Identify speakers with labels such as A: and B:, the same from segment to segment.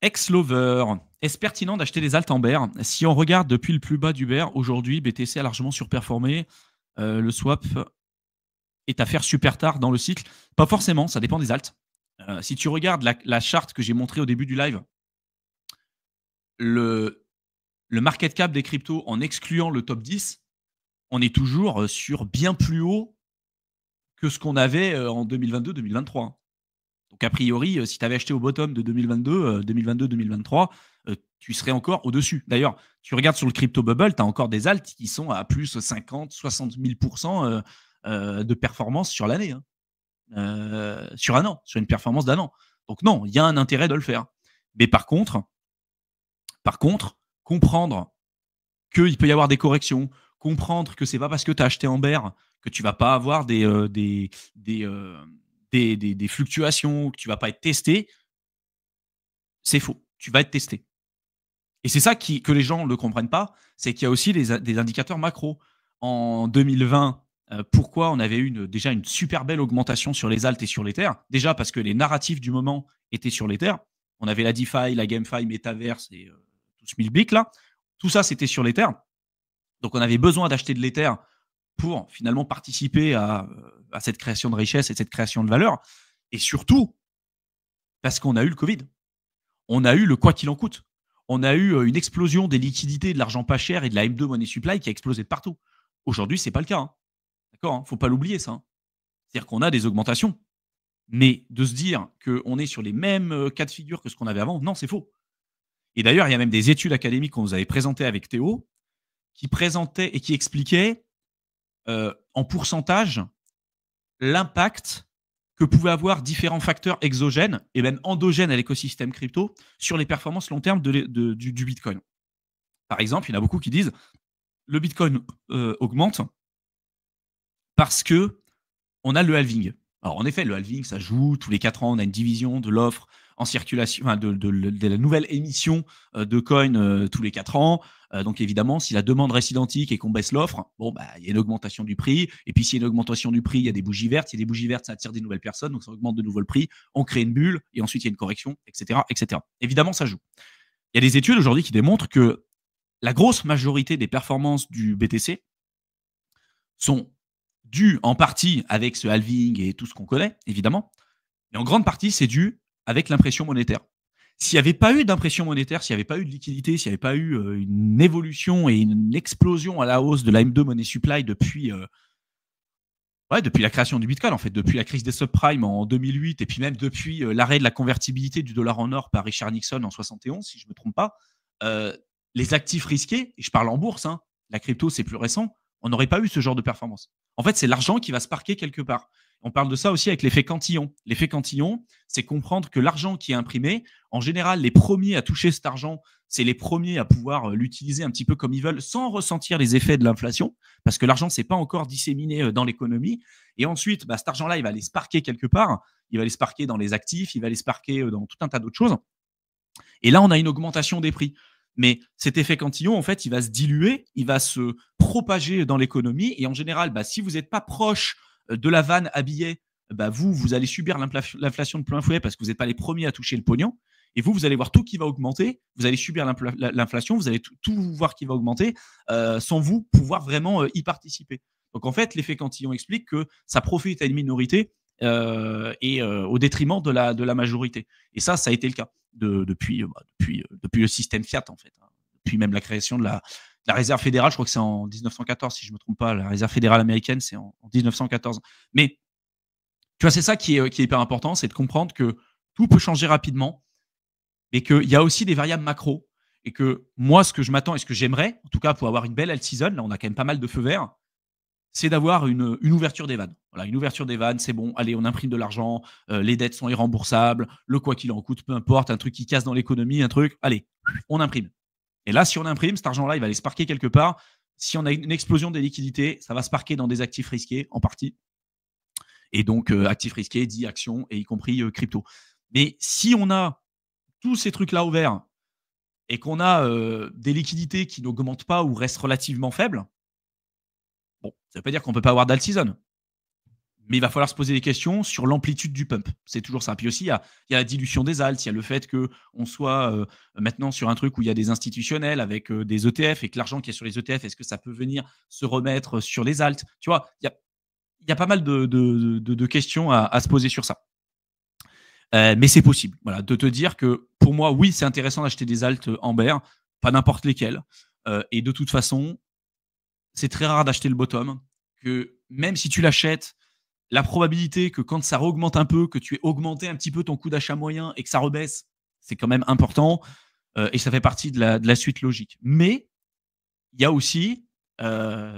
A: Ex-lover, est-ce pertinent d'acheter des alts en bear? Si on regarde depuis le plus bas du bear, aujourd'hui, BTC a largement surperformé. Le swap est à faire super tard dans le cycle. Pas forcément, ça dépend des alts. Si tu regardes la charte que j'ai montrée au début du live, le market cap des cryptos en excluant le top 10, on est toujours sur bien plus haut que ce qu'on avait en 2022-2023. Donc, a priori, si tu avais acheté au bottom de 2022-2023, tu serais encore au-dessus. D'ailleurs, tu regardes sur le crypto bubble, tu as encore des alts qui sont à plus 50, 60 000% de performance sur l'année. Sur un an, sur une performance d'un an. Donc, non, il y a un intérêt de le faire. Mais par contre, comprendre qu'il peut y avoir des corrections, comprendre que c'est pas parce que tu as acheté en bear que tu vas pas avoir des fluctuations, que tu vas pas être testé, c'est faux. Tu vas être testé. Et c'est ça que les gens ne comprennent pas, c'est qu'il y a aussi des indicateurs macro. En 2020, pourquoi on avait eu déjà une super belle augmentation sur les alts et sur l'Ether? Déjà parce que les narratifs du moment étaient sur l'Ether. On avait la DeFi, la GameFi, Metaverse et tout ce mille-blic là. Tout ça, c'était sur l'Ether. Donc, on avait besoin d'acheter de l'Ether pour finalement participer à cette création de richesse et cette création de valeur. Et surtout, parce qu'on a eu le Covid. On a eu le quoi qu'il en coûte. On a eu une explosion des liquidités, de l'argent pas cher et de la M2 Money Supply qui a explosé de partout. Aujourd'hui, ce n'est pas le cas. Hein. D'accord, hein, faut pas l'oublier, ça. Hein. C'est-à-dire qu'on a des augmentations. Mais de se dire qu'on est sur les mêmes cas de figure que ce qu'on avait avant, non, c'est faux. Et d'ailleurs, il y a même des études académiques qu'on vous avait présentées avec Théo qui présentaient et qui expliquaient en pourcentage l'impact que pouvaient avoir différents facteurs exogènes et même endogènes à l'écosystème crypto sur les performances long terme du Bitcoin. Par exemple, il y en a beaucoup qui disent le Bitcoin augmente parce que on a le halving. Alors en effet, le halving, ça joue. Tous les 4 ans, on a une division de l'offre en circulation, enfin de la nouvelle émission de coins tous les 4 ans. Donc évidemment, si la demande reste identique et qu'on baisse l'offre, bon, bah, il y a une augmentation du prix. Et puis s'il y a une augmentation du prix, il y a des bougies vertes. S'il y a des bougies vertes, ça attire des nouvelles personnes, donc ça augmente de nouveau le prix. On crée une bulle et ensuite il y a une correction, etc., etc. Évidemment, ça joue. Il y a des études aujourd'hui qui démontrent que la grosse majorité des performances du BTC sont dues en partie avec ce halving et tout ce qu'on connaît, évidemment, mais en grande partie, c'est dû avec l'impression monétaire. S'il n'y avait pas eu d'impression monétaire, s'il n'y avait pas eu de liquidité, s'il n'y avait pas eu une évolution et une explosion à la hausse de la M2 Money Supply depuis la création du Bitcoin, en fait, depuis la crise des subprimes en 2008 et puis même depuis l'arrêt de la convertibilité du dollar en or par Richard Nixon en 71, si je ne me trompe pas, les actifs risqués, et je parle en bourse, hein, la crypto c'est plus récent, on n'aurait pas eu ce genre de performance. En fait, c'est l'argent qui va se parquer quelque part. On parle de ça aussi avec l'effet Cantillon. L'effet Cantillon, c'est comprendre que l'argent qui est imprimé, en général, les premiers à toucher cet argent, c'est les premiers à pouvoir l'utiliser un petit peu comme ils veulent sans ressentir les effets de l'inflation, parce que l'argent, c'est pas encore disséminé dans l'économie. Et ensuite, cet argent-là, il va aller se parquer quelque part. Il va aller se parquer dans les actifs, il va aller se parquer dans tout un tas d'autres choses. Et là, on a une augmentation des prix. Mais cet effet Cantillon, en fait, il va se diluer, il va se propager dans l'économie. Et en général, si vous n'êtes pas proche de la vanne à billets, vous allez subir l'inflation de plein fouet parce que vous n'êtes pas les premiers à toucher le pognon. Et vous allez voir tout qui va augmenter. Vous allez subir l'inflation, vous allez tout voir qui va augmenter sans vous pouvoir vraiment y participer. Donc, en fait, l'effet Cantillon explique que ça profite à une minorité et au détriment de la majorité. Et ça a été le cas depuis le système fiat, en fait. Hein. Depuis même la création de la réserve fédérale, je crois que c'est en 1914, si je ne me trompe pas. La réserve fédérale américaine, c'est en 1914. Mais tu vois, c'est ça qui est hyper important, c'est de comprendre que tout peut changer rapidement, mais qu'il y a aussi des variables macro. Et que moi, ce que je m'attends et ce que j'aimerais, en tout cas pour avoir une belle alt season, là on a quand même pas mal de feux verts, c'est d'avoir une ouverture des vannes. Voilà, une ouverture des vannes, c'est bon, allez, on imprime de l'argent, les dettes sont irremboursables, le quoi qu'il en coûte, peu importe, un truc qui casse dans l'économie, un truc, allez, on imprime. Et là, si on imprime, cet argent-là, il va aller se parquer quelque part. Si on a une explosion des liquidités, ça va se parquer dans des actifs risqués, en partie. Et donc, actifs risqués, dit actions, et y compris crypto. Mais si on a tous ces trucs-là ouverts et qu'on a des liquidités qui n'augmentent pas ou restent relativement faibles, bon, ça ne veut pas dire qu'on ne peut pas avoir d'alt season. Mais il va falloir se poser des questions sur l'amplitude du pump. C'est toujours ça. Puis aussi, il y a la dilution des alts, il y a le fait qu'on soit maintenant sur un truc où il y a des institutionnels avec des ETF et que l'argent qui est sur les ETF, est-ce que ça peut venir se remettre sur les alts? Tu vois, il y a pas mal de questions à se poser sur ça. Mais c'est possible, voilà, de te dire que pour moi, oui, c'est intéressant d'acheter des alts Amber, pas n'importe lesquels. Et de toute façon, c'est très rare d'acheter le bottom. Que même si tu l'achètes, la probabilité que quand ça augmente un peu, que tu aies augmenté un petit peu ton coût d'achat moyen et que ça rebaisse, c'est quand même important. Et ça fait partie de la suite logique. Mais il y a aussi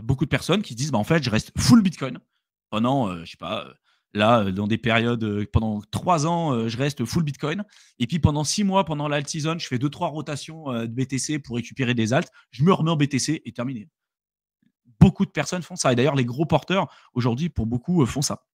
A: beaucoup de personnes qui se disent bah, en fait, je reste full Bitcoin pendant, je sais pas, là, dans des périodes, pendant 3 ans, je reste full Bitcoin. Et puis pendant 6 mois, pendant l'alt season, je fais 2-3 rotations de BTC pour récupérer des alts. Je me remets en BTC et terminé. Beaucoup de personnes font ça. Et d'ailleurs, les gros porteurs, aujourd'hui, pour beaucoup, font ça.